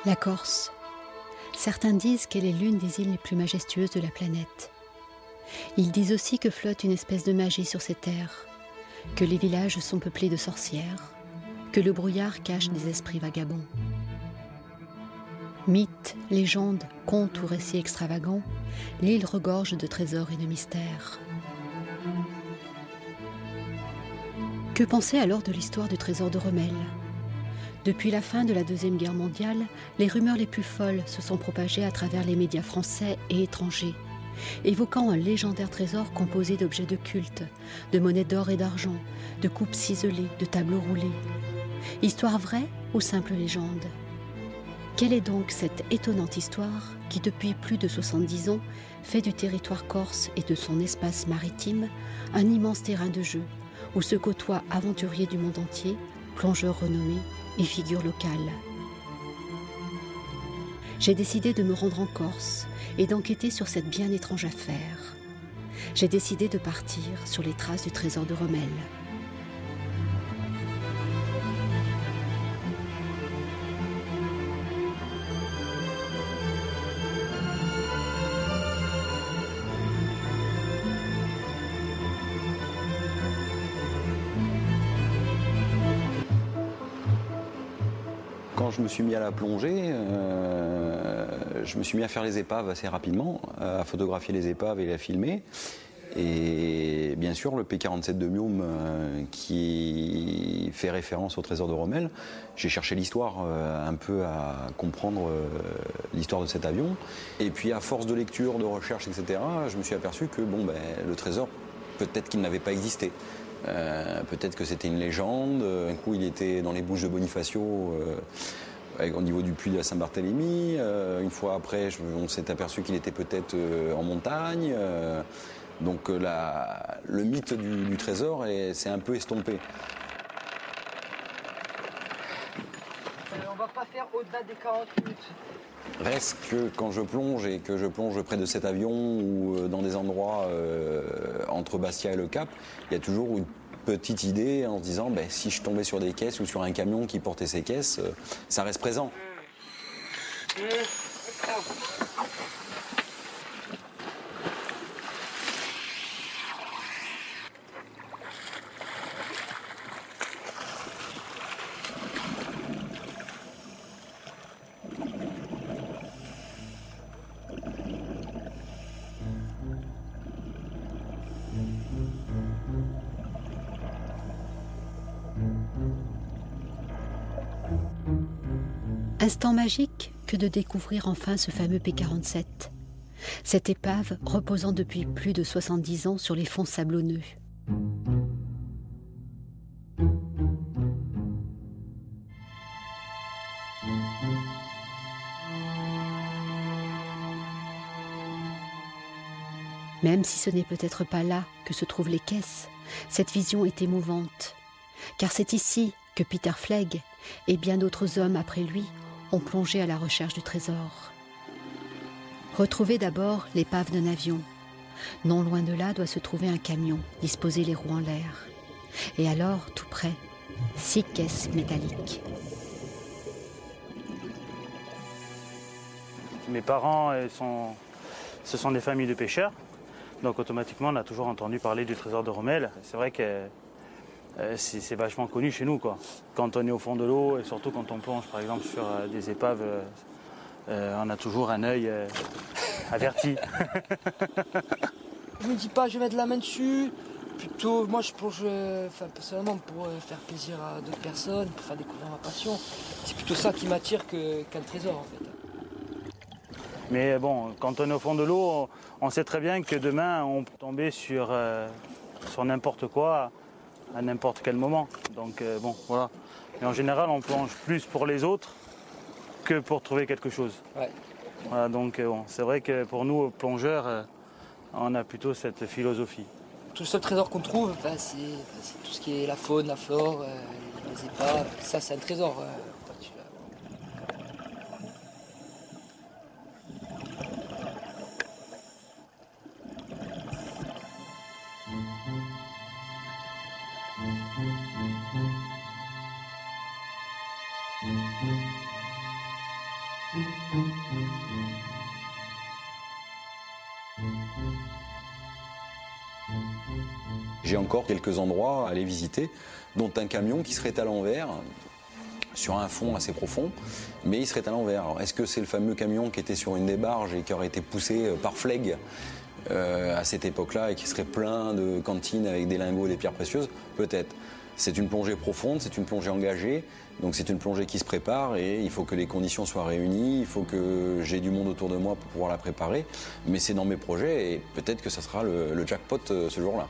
La Corse. Certains disent qu'elle est l'une des îles les plus majestueuses de la planète. Ils disent aussi que flotte une espèce de magie sur ces terres, que les villages sont peuplés de sorcières, que le brouillard cache des esprits vagabonds. Mythes, légendes, contes ou récits extravagants, l'île regorge de trésors et de mystères. Que penser alors de l'histoire du trésor de Remel ? Depuis la fin de la Deuxième Guerre mondiale, les rumeurs les plus folles se sont propagées à travers les médias français et étrangers, évoquant un légendaire trésor composé d'objets de culte, de monnaies d'or et d'argent, de coupes ciselées, de tableaux roulés. Histoire vraie ou simple légende ? Quelle est donc cette étonnante histoire qui, depuis plus de 70 ans, fait du territoire corse et de son espace maritime un immense terrain de jeu où se côtoient aventuriers du monde entier, plongeurs renommés et figures locales. J'ai décidé de me rendre en Corse et d'enquêter sur cette bien étrange affaire. J'ai décidé de partir sur les traces du trésor de Remel. Quand je me suis mis à la plongée, je me suis mis à faire les épaves assez rapidement, à photographier les épaves et les filmer. Et bien sûr, le P-47 de Mium qui fait référence au trésor de Remel, j'ai cherché l'histoire, un peu à comprendre l'histoire de cet avion. Et puis à force de lecture, de recherche, etc., je me suis aperçu que le trésor, peut-être qu'il n'avait pas existé. Peut-être que c'était une légende. Un coup, il était dans les Bouches de Bonifacio, au niveau du puits de la Saint-Barthélemy. Une fois après, on s'est aperçu qu'il était peut-être en montagne. Donc le mythe du trésor s'est un peu estompé. On va pas faire au-delà des 40 minutes. Reste que quand je plonge et que je plonge près de cet avion ou dans des endroits entre Bastia et Le Cap, il y a toujours une petite idée en se disant si je tombais sur des caisses ou sur un camion qui portait ces caisses, ça reste présent. Instant magique que de découvrir enfin ce fameux P-47. Cette épave reposant depuis plus de 70 ans sur les fonds sablonneux. Même si ce n'est peut-être pas là que se trouvent les caisses, cette vision est émouvante. Car c'est ici que Peter Flegg et bien d'autres hommes après lui ont plongé à la recherche du trésor. Retrouver d'abord l'épave d'un avion. Non loin de là doit se trouver un camion, disposer les roues en l'air. Et alors, tout près, 6 caisses métalliques. Mes parents, ce sont des familles de pêcheurs. Donc automatiquement, on a toujours entendu parler du trésor de Remel. C'est vrai que c'est vachement connu chez nous, quoi. Quand on est au fond de l'eau, et surtout quand on plonge par exemple sur des épaves, on a toujours un œil averti. Je me dis pas je vais mettre la main dessus, plutôt moi je plonge personnellement pour faire plaisir à d'autres personnes, pour faire découvrir ma passion. C'est plutôt ça qui m'attire qu'un trésor en fait. Mais bon, quand on est au fond de l'eau, on sait très bien que demain on peut tomber sur n'importe quoi à n'importe quel moment. Donc bon, voilà. Mais en général, on plonge plus pour les autres que pour trouver quelque chose. Ouais. Voilà, donc bon, c'est vrai que pour nous, plongeurs, on a plutôt cette philosophie. Tout le seul trésor qu'on trouve, c'est tout ce qui est la faune, la flore, les épaves. Ça, c'est un trésor. J'ai encore quelques endroits à aller visiter, dont un camion qui serait à l'envers, sur un fond assez profond, mais il serait à l'envers. Alors, est-ce que c'est le fameux camion qui était sur une des barges et qui aurait été poussé par Flegg à cette époque-là et qui serait plein de cantines avec des lingots et des pierres précieuses? Peut-être. C'est une plongée profonde, c'est une plongée engagée, donc c'est une plongée qui se prépare et il faut que les conditions soient réunies, il faut que j'ai du monde autour de moi pour pouvoir la préparer, mais c'est dans mes projets et peut-être que ça sera le jackpot ce jour-là.